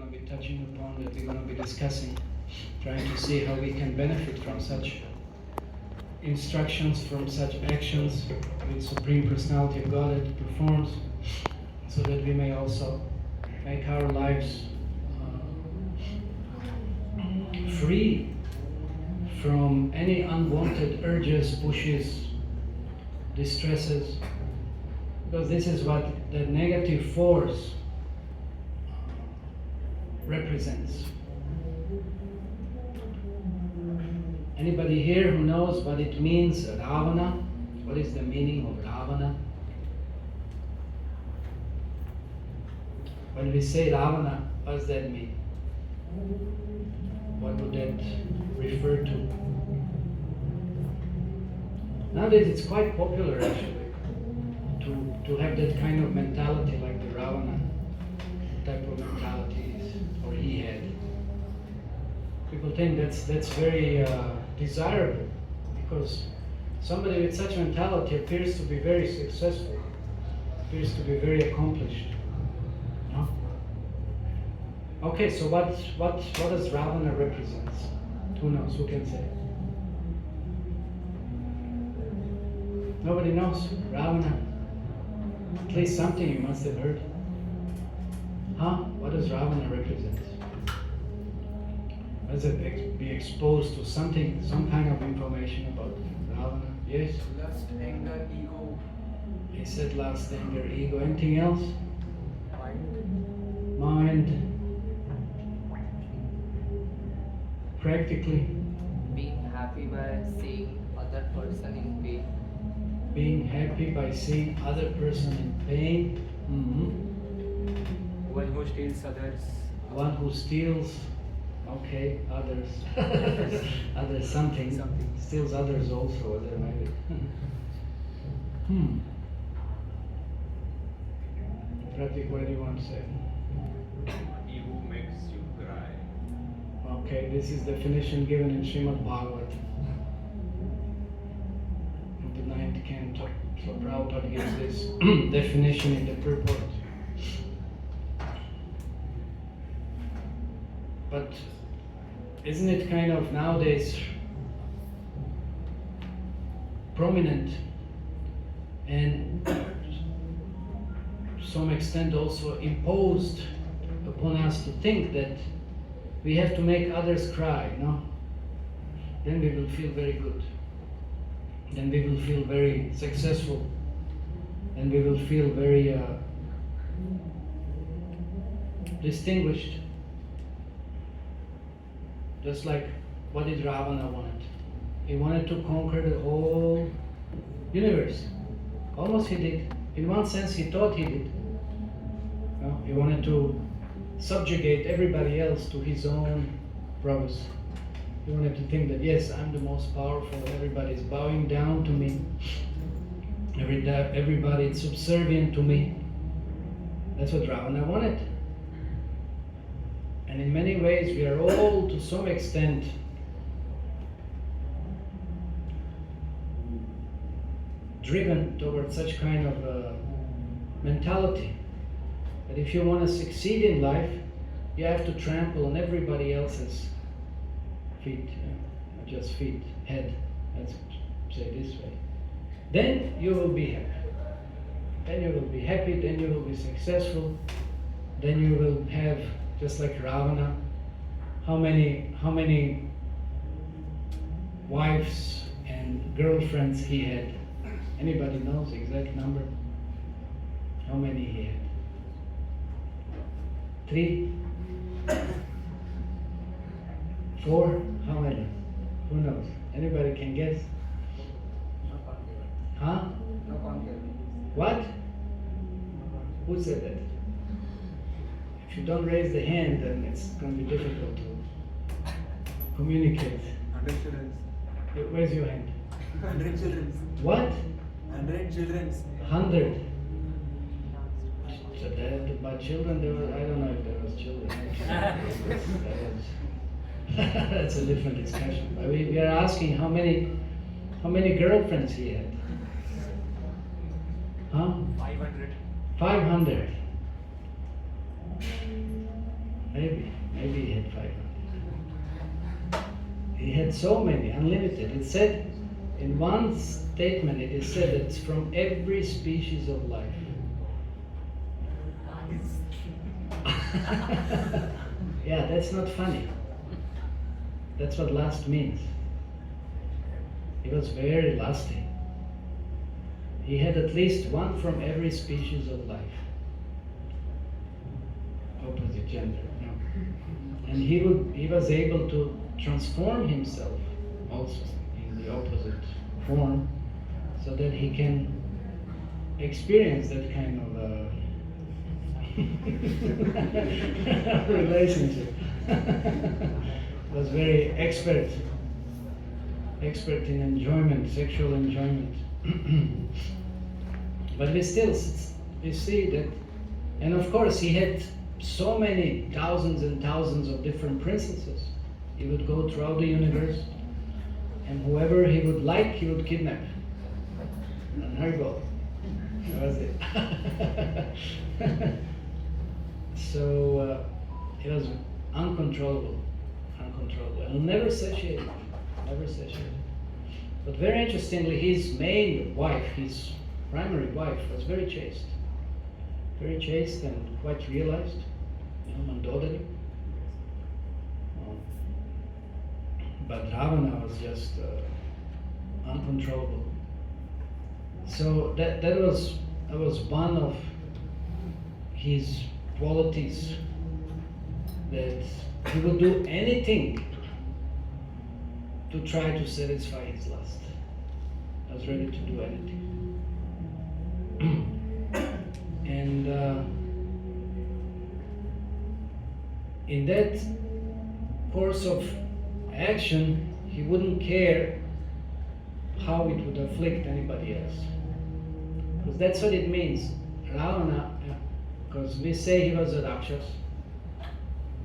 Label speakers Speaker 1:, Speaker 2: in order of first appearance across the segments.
Speaker 1: going to be touching upon, that we're going to be discussing, trying to see how we can benefit from such instructions, from such actions which Supreme Personality of Godhead performs, so that we may also make our lives free from any unwanted urges, pushes, distresses, because this is what the negative force represents. Anybody here who knows what it means, Ravana? What is the meaning of Ravana? When we say Ravana, what does that mean? What would that refer to? Nowadays it's quite popular actually to have that kind of mentality like the Ravana type of mentality or he had. People think that's very desirable, because somebody with such mentality appears to be very successful, appears to be very accomplished. No? Okay, so what does Ravana represent? Who knows? Who can say? Nobody knows. Ravana. At least something you must have heard. Huh? What does Ravana represent? Does it be exposed to something, some kind of information about Ravana? Yes?
Speaker 2: Lust, anger, ego.
Speaker 1: He said lust, anger, ego. Anything else? Mind. Practically.
Speaker 3: Being happy by seeing other person in pain.
Speaker 1: Being happy by seeing other person in pain.
Speaker 2: One who steals others.
Speaker 1: One who steals, okay, others. Others something. Steals others also, there maybe. Pratik, what do you want to say?
Speaker 4: Ego makes you cry.
Speaker 1: Okay, this is definition given in Srimad Bhagavatam. The 9th canto. So Prabhupada gives this definition in the purport. But isn't it kind of nowadays prominent and to some extent also imposed upon us to think that we have to make others cry, no? Then we will feel very good. Then we will feel very successful. And we will feel very distinguished. Just like what did Ravana want? He wanted to conquer the whole universe. Almost he did. In one sense he thought he did. No? He wanted to subjugate everybody else to his own purpose. He wanted to think that yes, I'm the most powerful, everybody is bowing down to me. Everybody is subservient to me. That's what Ravana wanted. And in many ways we are all to some extent driven towards such kind of mentality. That if you want to succeed in life, you have to trample on everybody else's feet, not just feet, head, let's say this way. Then you will be happy. Then you will be happy, then you will be successful, then you will have, just like Ravana, how many wives and girlfriends he had? Anybody knows the exact number? How many he had? 3? 4? How many? Who knows? Anybody can guess? Huh?
Speaker 2: No conquer.
Speaker 1: What? Who said that? If you don't raise the hand, then it's going to be difficult to communicate.
Speaker 2: 100 children.
Speaker 1: Where's your hand?
Speaker 2: 100 children.
Speaker 1: What?
Speaker 2: 100 children.
Speaker 1: 100. So that, by children, there was, I don't know if there was children. That's a different discussion. But we are asking how many girlfriends he had. Huh?
Speaker 2: 500.
Speaker 1: 500. Maybe he had 500. He had so many, unlimited. It said, in one statement, it is said that it's from every species of life. Yeah, that's not funny. That's what lust means. He was very lusty. He had at least one from every species of life. Opposite gender. No. And he was able to transform himself also in the opposite form, so that he can experience that kind of relationship. Was very expert in enjoyment, sexual enjoyment. But we see that, and of course he had so many thousands and thousands of different princesses. He would go throughout the universe, and whoever he would like, he would kidnap. And there you go. That was it. So it was uncontrollable, and never satiated. But very interestingly, his main wife, his primary wife, was very chaste and quite realized, Mandodari. But Ravana was just uncontrollable. So that was one of his qualities, that he would do anything to try to satisfy his lust. I was ready to do anything. And in that course of action, he wouldn't care how it would afflict anybody else. Because that's what it means. Ravana, because we say he was a Rakshas,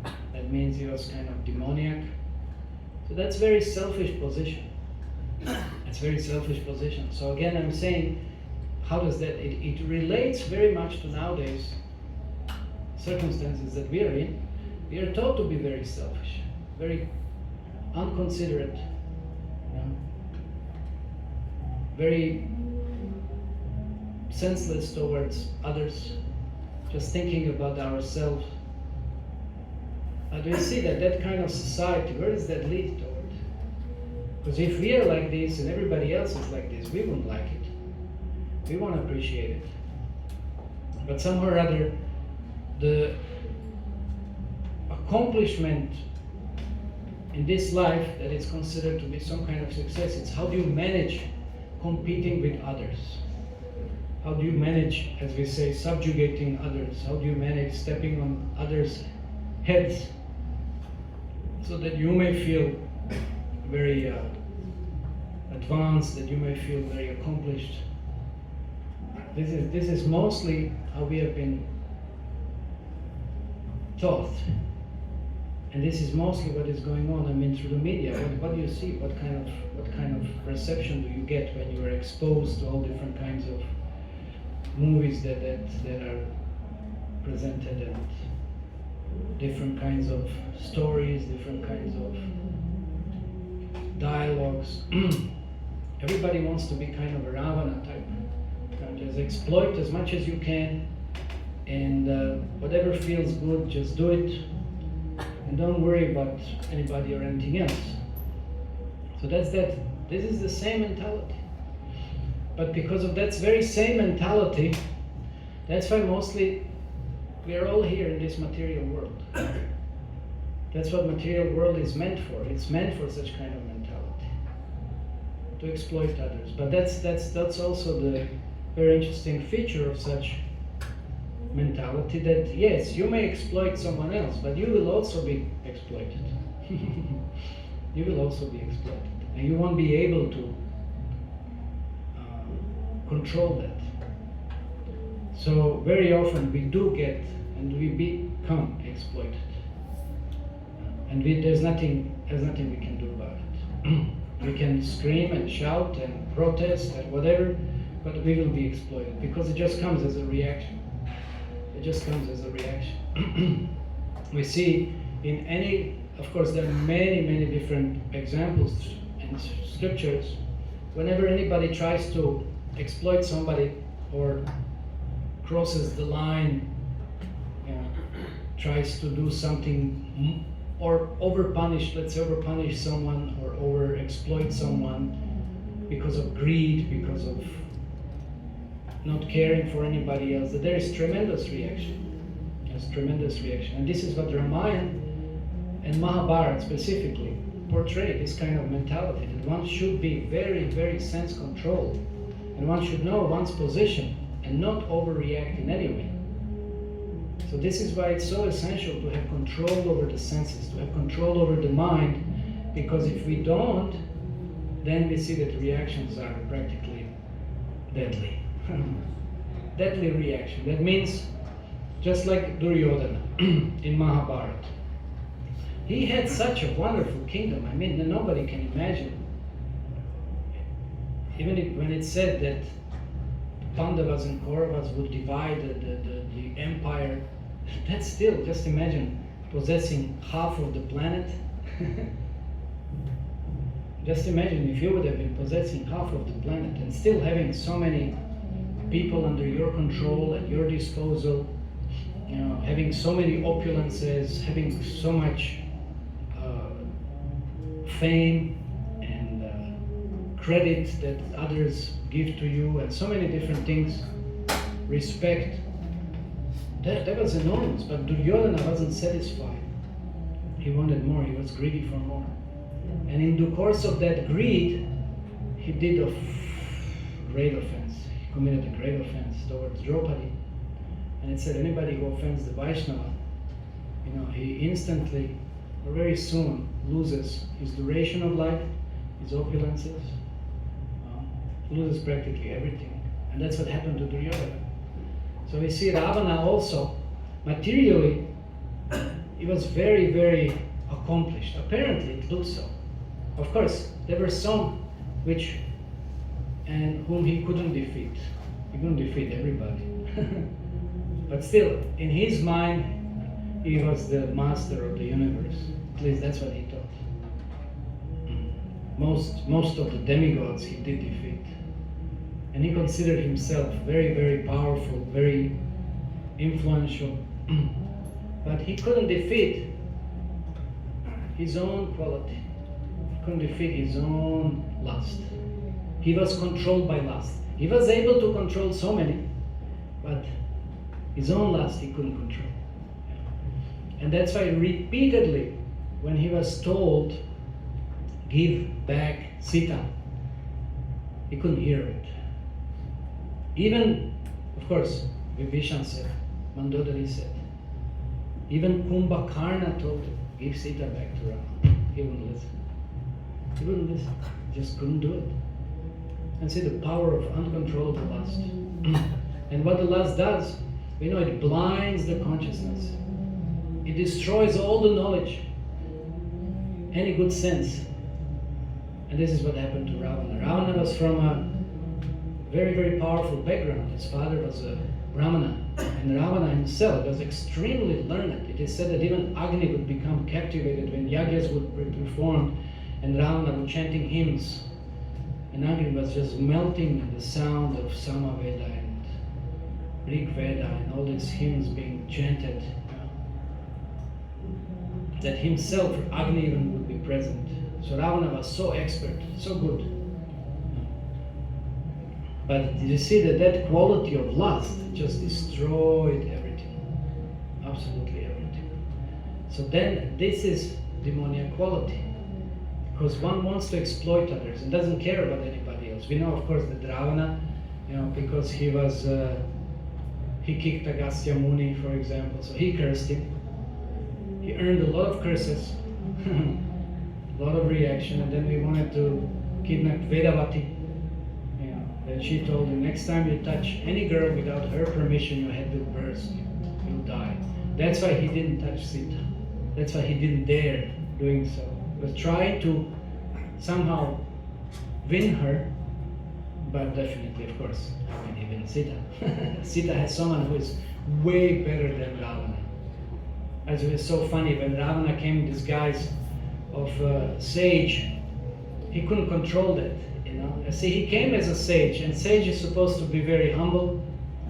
Speaker 1: that means he was kind of demoniac. So that's very selfish position. It's very selfish position. So again, I'm saying, how does that, it relates very much to nowadays circumstances that we are in. We are taught to be very selfish, very unconsiderate, very senseless towards others, just thinking about ourselves. Do you see that kind of society, where does that lead toward? Because if we are like this and everybody else is like this, we wouldn't like it. We won't appreciate it. But somehow or other, the accomplishment in this life that is considered to be some kind of success, it's how do you manage competing with others? How do you manage, as we say, subjugating others? How do you manage stepping on others' heads so that you may feel very advanced, that you may feel very accomplished? This is mostly how we have been taught. And this is mostly what is going on. I mean, through the media, what do you see? What kind of perception do you get when you are exposed to all different kinds of movies that are presented, and different kinds of stories, different kinds of dialogues? Everybody wants to be kind of a Ravana type. Just exploit as much as you can, and whatever feels good, just do it. And don't worry about anybody or anything else. So that's that. This is the same mentality. But because of that very same mentality, that's why mostly we are all here in this material world. That's what material world is meant for. It's meant for such kind of mentality, to exploit others. But that's also the very interesting feature of such mentality, that yes, you may exploit someone else, but you will also be exploited. You will also be exploited, and you won't be able to control that. So very often we do get, and we become exploited, and there's nothing we can do about it. We can scream and shout and protest and whatever, but we will be exploited, because it just comes as a reaction. It just comes as a reaction. We see in any, of course, there are many, many different examples in scriptures. Whenever anybody tries to exploit somebody or crosses the line, tries to do something or overpunish, let's say overpunish someone or over-exploit someone because of greed, because of not caring for anybody else, that there is tremendous reaction. There's tremendous reaction. And this is what Ramayana and Mahabharata specifically portray, this kind of mentality, that one should be very, very sense-controlled, and one should know one's position and not overreact in any way. So this is why it's so essential to have control over the senses, to have control over the mind, because if we don't, then we see that reactions are practically deadly. Deadly reaction. That means, just like Duryodhana in Mahabharata. He had such a wonderful kingdom. I mean, nobody can imagine. Even when it's said that Pandavas and Kauravas would divide the empire, that's still, just imagine possessing half of the planet. Just imagine if you would have been possessing half of the planet and still having so many people under your control, at your disposal, having so many opulences, having so much fame and credit that others give to you, and so many different things, respect. That was enormous, but Duryodhana wasn't satisfied. He wanted more, he was greedy for more. And in the course of that greed, he did a great offense. He committed a great offense towards Draupadi. And it said anybody who offends the Vaishnava, he instantly or very soon loses his duration of life, his opulences, loses practically everything. And that's what happened to Duryodhana. So we see Ravana also, materially, he was very, very accomplished. Apparently it looked so. Of course, there were some whom he couldn't defeat. He couldn't defeat everybody. But still, in his mind, he was the master of the universe. At least that's what he thought. Most of the demigods he did defeat. And he considered himself very, very powerful, very influential. But he couldn't defeat his own quality. He couldn't defeat his own lust. He was controlled by lust. He was able to control so many, but his own lust he couldn't control. And that's why repeatedly, when he was told, give back Sita, he couldn't hear it. Even, of course, Vibhishan said, Mandodari said, even Kumbhakarna told him, give Sita back to Rama. He wouldn't listen. He wouldn't listen. He just couldn't do it. And see the power of uncontrollable lust. And what the lust does, we know it blinds the consciousness. It destroys all the knowledge, any good sense. And this is what happened to Ravana. Ravana was from a very, very powerful background. His father was a Brahmana. And Ravana himself was extremely learned. It is said that even Agni would become captivated when yagyas would be performed and Ravana would chanting hymns. And Agni was just melting at the sound of Samaveda and Rig Veda and all these hymns being chanted. That himself, Agni even would be present. So Ravana was so expert, so good. But you see that quality of lust just destroyed everything. Absolutely everything. So then this is demoniac quality. Because one wants to exploit others and doesn't care about anybody else. We know, of course, that Ravana, because he kicked Agastya Muni, for example, so he cursed him. He earned a lot of curses, a lot of reaction, and then we wanted to kidnap Vedavati. And she told him, next time you touch any girl without her permission, your head will burst, you'll die. That's why he didn't touch Sita. That's why he didn't dare doing so. He was trying to somehow win her, but definitely, of course, how can he win Sita? Sita has someone who is way better than Ravana. As it was so funny, when Ravana came in disguise of sage, he couldn't control that, you know. See, he came as a sage, and sage is supposed to be very humble,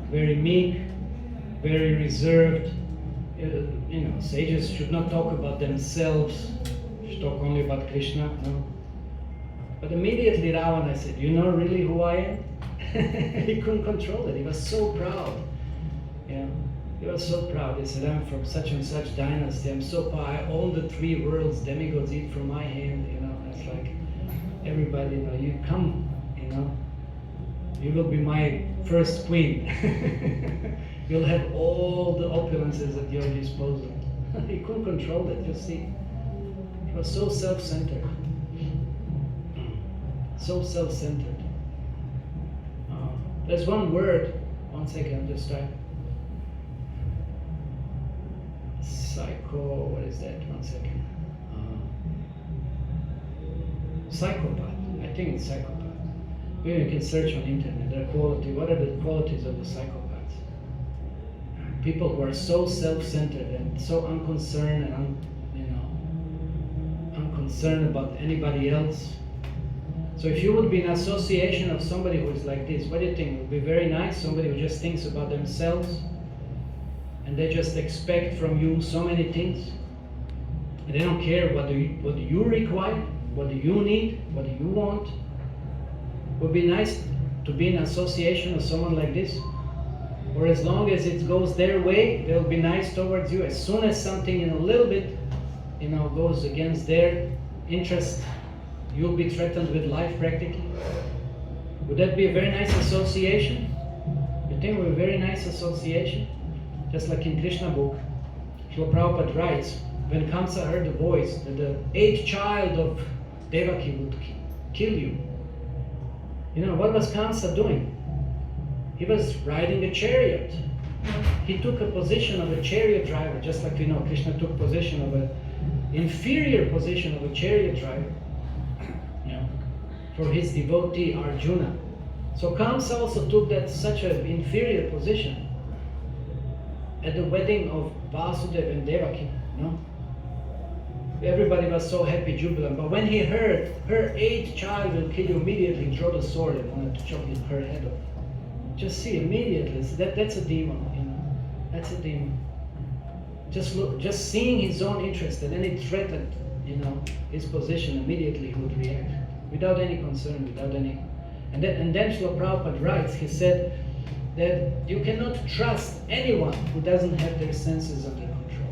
Speaker 1: very meek, very reserved. You know, sages should not talk about themselves, should talk only about Krishna, no. But immediately Ravana said, you know really who I am? He couldn't control it, he was so proud. You know, he was so proud. He said, I'm from such and such dynasty, I'm so proud, I own the 3 worlds, demigods eat from my hand, you know. It's like, everybody, you know, you come, you know, you will be my first queen. You'll have all the opulences at your disposal. He couldn't control it, you see. He was so self-centered. So self-centered. There's one word, one second, I'm just trying. What is that? One second. Psychopath. I think it's psychopath. Maybe you can search on internet. What are the qualities of the psychopaths? People who are so self-centered and so unconcerned and unconcerned about anybody else. So if you would be in association of somebody who is like this, what do you think? It would be very nice, somebody who just thinks about themselves and they just expect from you so many things. And they don't care what do you require, what do you need, what do you want. It would be nice to be in association of someone like this. Or as long as it goes their way, they'll be nice towards you. As soon as something in a little bit, you know, goes against their interest, you'll be threatened with life practically. Would that be a very nice association? You think it would be a very nice association? Just like in Krishna book, Srila Prabhupada writes, when Kamsa heard the voice that the 8th child of Devaki would kill you. You know, what was Kamsa doing? He was riding a chariot. He took a position of a chariot driver, just like, you know, Krishna took position of an inferior position of a chariot driver, you know, for his devotee Arjuna. So Kamsa also took that such an inferior position at the wedding of Vasudeva and Devaki, you know. Everybody was so happy, jubilant. But when he heard her 8th child will kill you, immediately he drew the sword and wanted to chop her head off. Just see immediately. That's a demon, you know. That's a demon. Just seeing his own interest and then it threatened, you know, his position, immediately he would react without any concern, without any. And then Srila Prabhupada writes. He said that you cannot trust anyone who doesn't have their senses under control.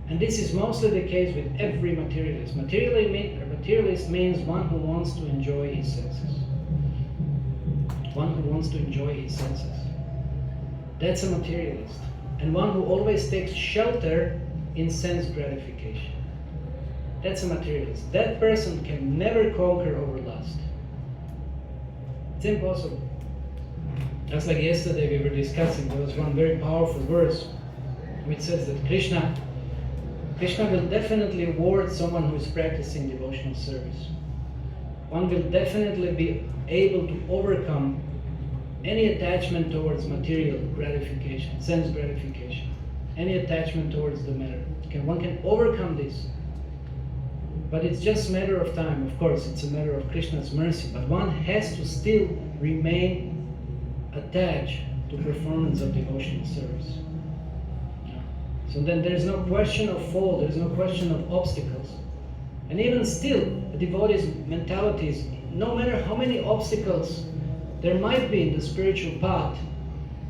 Speaker 1: And this is mostly the case with every materialist. Materialist means one who wants to enjoy his senses. One who wants to enjoy his senses. That's a materialist. And one who always takes shelter in sense gratification. That's a materialist. That person can never conquer over lust. It's impossible. Just like yesterday we were discussing, there was one very powerful verse which says that Krishna will definitely reward someone who is practicing devotional service. One will definitely be able to overcome any attachment towards material gratification, sense gratification, any attachment towards the matter. One can overcome this. But it's just a matter of time. Of course, it's a matter of Krishna's mercy. But one has to still remain attached to performance of devotional service. So then there's no question of fall, there's no question of obstacles. And even still, a devotee's mentality is, no matter how many obstacles there might be in the spiritual path,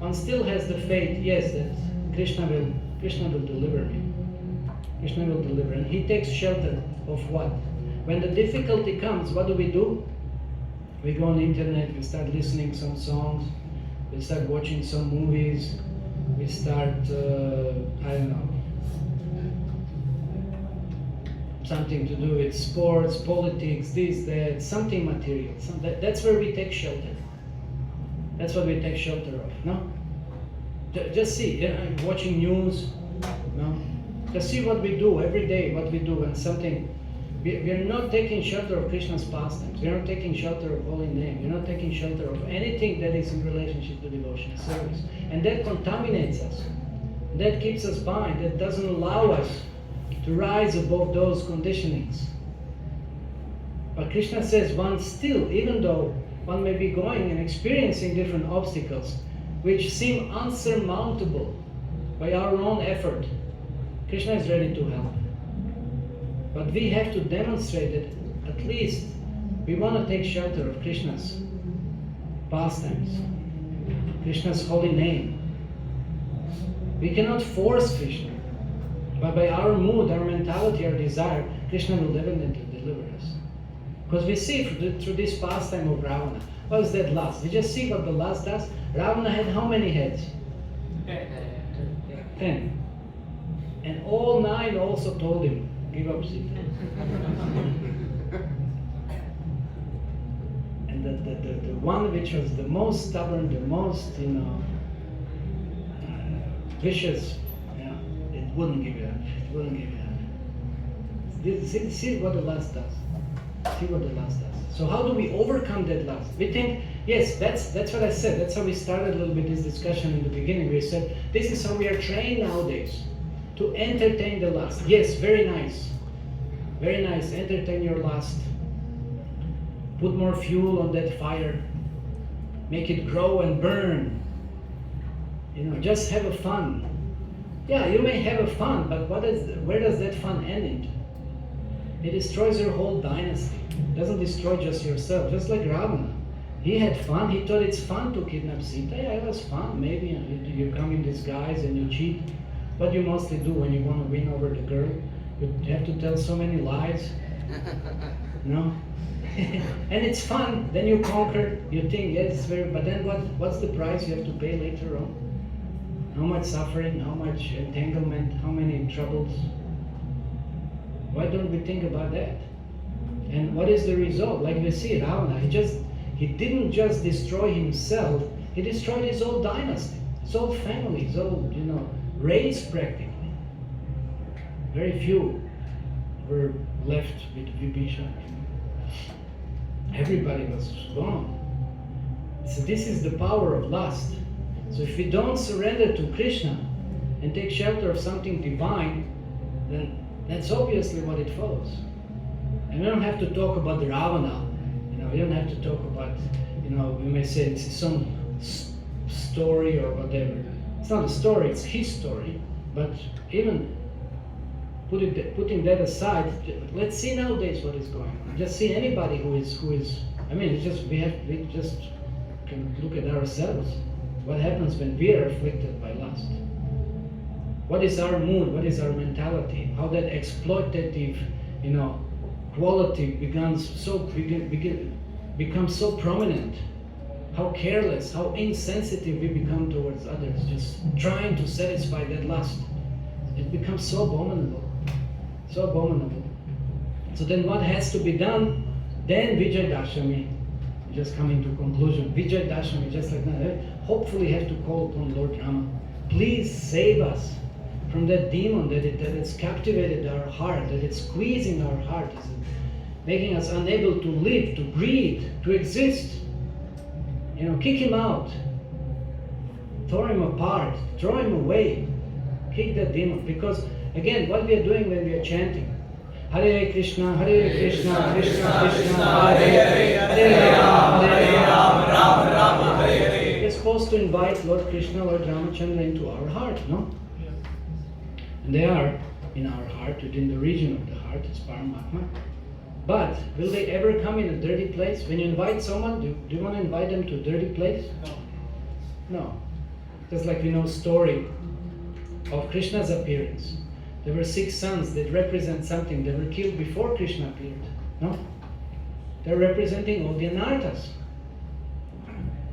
Speaker 1: one still has the faith, yes, that Krishna will deliver me. Krishna will deliver. And he takes shelter of what? When the difficulty comes, what do? We go on the internet, we start listening some songs, we start watching some movies, we start, I don't know, something to do with sports, politics, this, that, something material. That's where we take shelter. That's what we take shelter of, no? Just see, watching news, no? Just see what we do every day, what we do, and something. We are not taking shelter of Krishna's pastimes. We are not taking shelter of holy name. We are not taking shelter of anything that is in relationship to devotional service. And that contaminates us. That keeps us bound. That doesn't allow us to rise above those conditionings. But Krishna says one still, even though one may be going and experiencing different obstacles which seem unsurmountable by our own effort, Krishna is ready to help. But we have to demonstrate that at least we want to take shelter of Krishna's pastimes, Krishna's holy name. We cannot force Krishna, but by our mood, our mentality, our desire, Krishna will definitely deliver us. Because we see through this pastime of Ravana, what is that lust? We just see what the lust does. Ravana had how many heads? 10. And all 9 also told him, give up Sita. And the one which was the most stubborn, the most, vicious, it wouldn't give it up. It wouldn't give it up. See what the lust does. See what the lust does. So how do we overcome that lust? We think, yes, that's what I said. That's how we started a little bit this discussion in the beginning. We said, this is how we are trained nowadays, to entertain the lust. Yes, very nice. Very nice. Entertain your lust. Put more fuel on that fire. Make it grow and burn. Just have a fun. Yeah, you may have a fun, but where does that fun end into? It destroys your whole dynasty. It doesn't destroy just yourself. Just like Ravana. He had fun. He thought it's fun to kidnap Sita. Yeah, it was fun. Maybe you come in disguise and you cheat. What you mostly do when you want to win over the girl, you have to tell so many lies. No? And it's fun. Then you conquer. You think, yes, it's very... But then what's the price you have to pay later on? How much suffering, how much entanglement, how many troubles? Why don't we think about that? And what is the result? Like we see Ravana, he didn't just destroy himself, he destroyed his whole dynasty, his whole family, his whole, race practically. Very few were left with Vibhishan. Everybody was gone. So this is the power of lust. So if we don't surrender to Krishna and take shelter of something divine, then that's obviously what it follows. And we don't have to talk about the Ravana. We don't have to talk about, we may say it's some story or whatever. It's not a story, it's his story. But even putting that aside, let's see nowadays what is going on. Just see anybody who is. It's just we just can look at ourselves. What happens when we are afflicted by lust? What is our mood? What is our mentality? How that exploitative, quality becomes so prominent. How careless, how insensitive we become towards others, just trying to satisfy that lust. It becomes so abominable. So abominable. So then what has to be done? Then Vijay Dashami, just coming to conclusion, Vijay Dashami, just like that, hopefully have to call upon Lord Rama. Please save us from that demon that it's captivated our heart, that it's squeezing our heart, making us unable to live, to breathe, to exist. Kick him out, throw him apart, throw him away, kick that demon. Because again, what we are doing when we are chanting, Hare Krishna, Krishna Krishna, Hare Ram, Ram Hare Hare. We're supposed to invite Lord Krishna, Lord Ramachandra into our heart, no? And they are in our heart, within the region of the heart, it's Paramatma. But will they ever come in a dirty place? When you invite someone, do you want to invite them to a dirty place? No. Just like we know story of Krishna's appearance. There were 6 sons that represent something. They were killed before Krishna appeared. No? They're representing all the anarthas.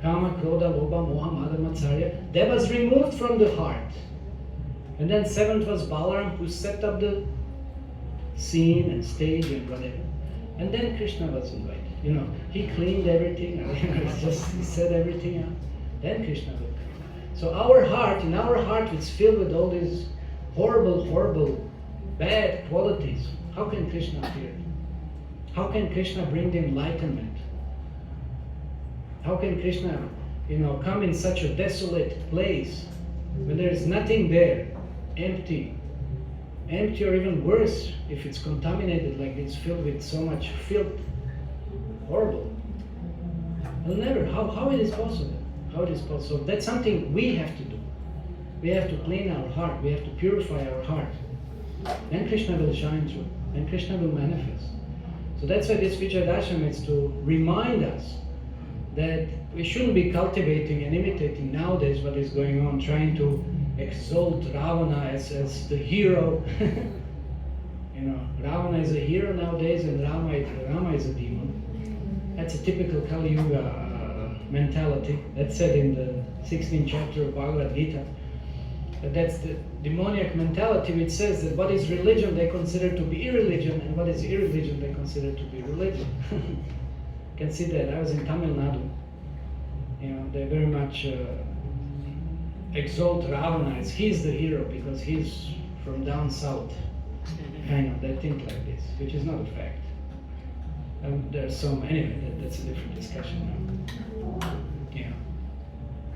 Speaker 1: Kama, Krodha, Lobha, Moha, Mada, Matsarya. That was removed from the heart. And then 7th was Balaram, who set up the scene and stage and whatever. And then Krishna was invited. He cleaned everything. He said everything out. Then Krishna will come. So in our heart, it's filled with all these horrible, bad qualities. How can Krishna appear? How can Krishna bring the enlightenment? How can Krishna, come in such a desolate place When there is nothing there, empty or even worse, if it's contaminated like it's filled with so much filth, horrible. It'll never, how it is possible? How it is possible? That's something we have to do. We have to clean our heart, we have to purify our heart. Then Krishna will shine through, then Krishna will manifest. So that's why this Vijay Darsham is to remind us that we shouldn't be cultivating and imitating nowadays what is going on, trying to exalt Ravana as the hero. You know, Ravana is a hero nowadays and Rama is a demon. That's a typical Kali Yuga mentality. That's said in the 16th chapter of Bhagavad Gita. But that's the demoniac mentality which says that what is religion they consider to be irreligion, and what is irreligion they consider to be religion. You can see that. I was in Tamil Nadu. You know, they very much exalt Ravana as he's the hero because he's from down south. Kind of, they think like this, which is not a fact. There's some, anyway, that's a different discussion now. Yeah.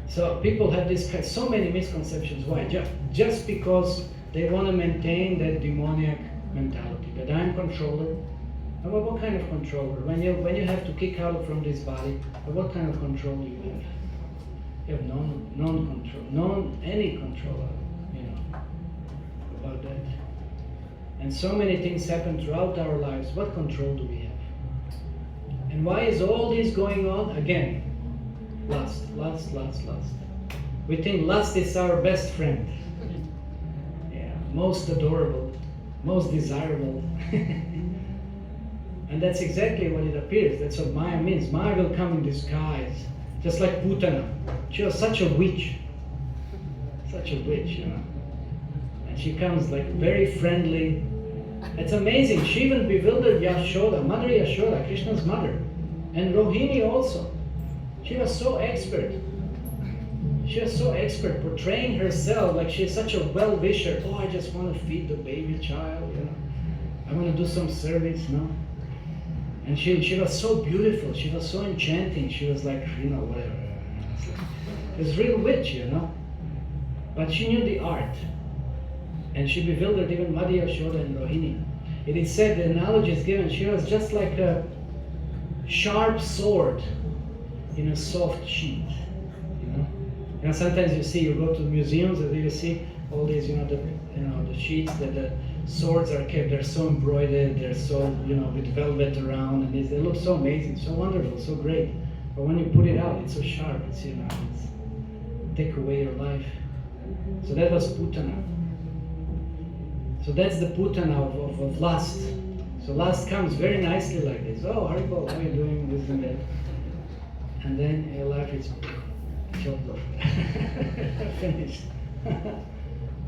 Speaker 1: So people have so many misconceptions. Why? Just because they want to maintain that demoniac mentality, that I'm controller. And what kind of controller? When you have to kick out from this body, what kind of control do you have? You have non-control, any control, you know, about that. And so many things happen throughout our lives. What control do we have? And why is all this going on? Again, lust. We think lust is our best friend. Yeah, most adorable, most desirable. And that's exactly what it appears. That's what Maya means. Maya will come in disguise, just like Putana. She was such a witch, you know. And she comes like very friendly. It's amazing. She even bewildered Yashoda, Mother Yashoda, Krishna's mother, and Rohini also. She was so expert. She was so expert portraying herself like she's such a well-wisher. Oh, I just want to feed the baby child, you know. I want to do some service, no? And she was so beautiful. She was so enchanting. She was like, you know, whatever. It was real witch, you know. But she knew the art. And she bewildered even Madhya Yashoda and Rohini. It is said, the analogy is given, she was just like a sharp sword in a soft sheet, you know. You know, sometimes you go to museums and you see all these, the sheets that the swords are kept. They're so embroidered, they're so, with velvet around, and they look so amazing, so wonderful, so great. But when you put it out, it's so sharp. It's take away your life. So that was Putana. So that's the Putana of lust. So lust comes very nicely like this. Oh, Haribol, how are you doing? This and that. And then your life is chopped off. Finished.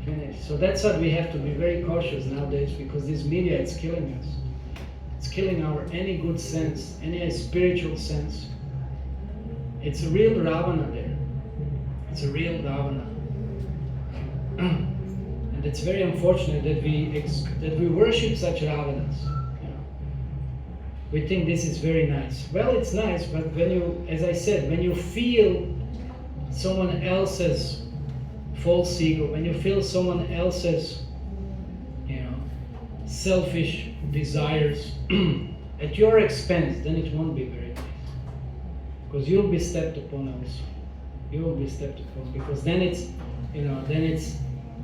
Speaker 1: Finished. So that's what we have to be very cautious nowadays, because this media, it's killing us. It's killing our any good sense, any spiritual sense. It's a real Ravana there. It's a real Ravana. And it's very unfortunate that we worship such Ravanas. We think this is very nice. Well, it's nice, but when you, as I said, when you feel someone else's false ego, when you feel someone else's, selfish desires at your expense, then it won't be very nice. Because you'll be stepped upon also. You will be stepped upon, because then it's,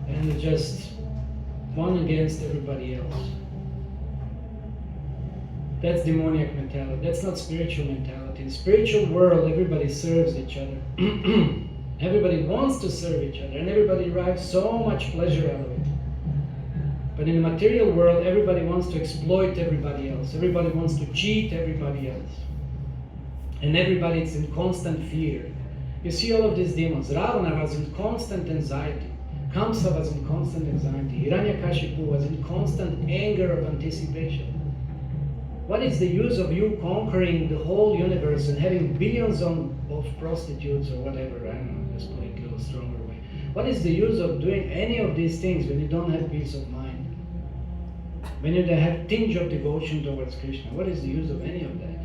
Speaker 1: and just one against everybody else. That's demoniac mentality. That's not spiritual mentality. In the spiritual world, everybody serves each other. Everybody wants to serve each other, and everybody derives so much pleasure out of it. But in the material world, everybody wants to exploit everybody else. Everybody wants to cheat everybody else. And everybody is in constant fear. You see all of these demons. Ravana was in constant anxiety. Kamsa was in constant anxiety. Hiranyakashipu was in constant anger of anticipation. What is the use of you conquering the whole universe and having billions of prostitutes or whatever? I don't know, just put it a little stronger way. What is the use of doing any of these things when you don't have peace of mind? When you don't have tinge of devotion towards Krishna? What is the use of any of that?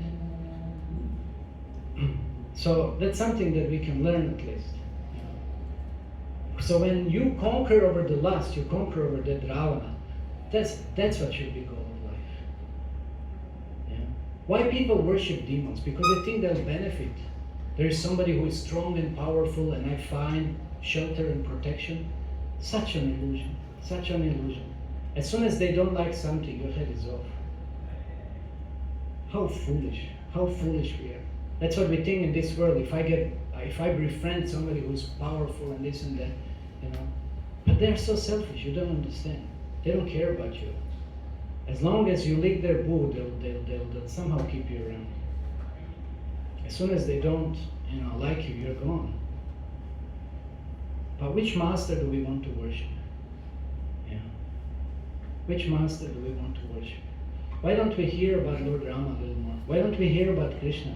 Speaker 1: So that's something that we can learn at least. So when you conquer over the lust, you conquer over that Ravana. That's what should be goal of life. Yeah. Why people worship demons? Because they think they'll benefit. There is somebody who is strong and powerful, and I find shelter and protection. Such an illusion. Such an illusion. As soon as they don't like something, your head is off. How foolish. How foolish we are. That's what we think in this world. If I befriend somebody who's powerful and this and that, you know. But they're so selfish, you don't understand. They don't care about you. As long as you lick their boo, they'll somehow keep you around. As soon as they don't, you know, like you, you're gone. But which master do we want to worship? Yeah. Which master do we want to worship? Why don't we hear about Lord Rama a little more? Why don't we hear about Krishna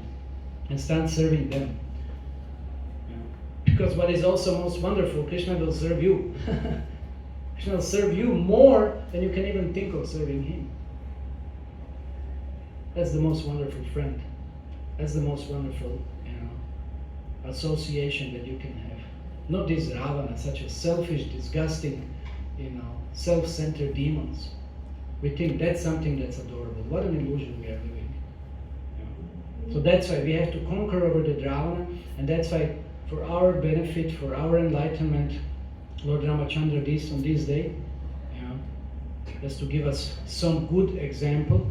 Speaker 1: and start serving them? Because what is also most wonderful, Krishna will serve you. Krishna will serve you more than you can even think of serving him. That's the most wonderful friend. That's the most wonderful, you know, association that you can have. Not this Ravana, such a selfish, disgusting, you know, self-centered demons. We think that's something that's adorable. What an illusion we are living. So that's why we have to conquer over the Ravana, and that's why for our benefit, for our enlightenment, Lord Ramachandra this on this day, you know, just to give us some good example,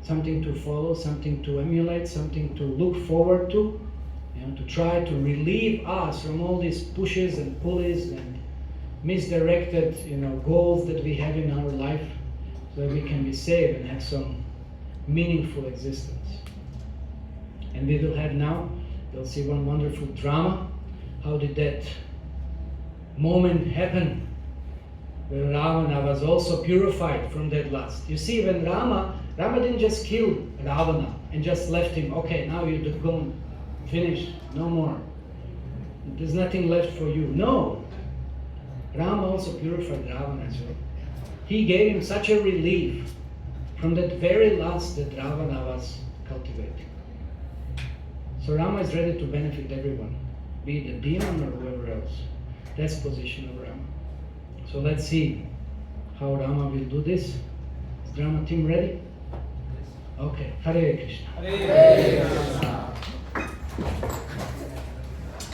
Speaker 1: something to follow, something to emulate, something to look forward to, you know, to try to relieve us from all these pushes and pulleys and misdirected, you know, goals that we have in our life, so that we can be saved and have some meaningful existence. And we will have now, we'll see one wonderful drama. How did that moment happen where Ravana was also purified from that lust? You see, when Rama didn't just kill Ravana and just left him, okay, now you're gone, finished, no more. There's nothing left for you. No. Rama also purified Ravana as well. He gave him such a relief from that very lust that Ravana was cultivating. So Rama is ready to benefit everyone, be it a demon or whoever else. That's the position of Rama. So let's see how Rama will do this. Is drama team ready? Okay. Hare Krishna.
Speaker 2: Hare Krishna.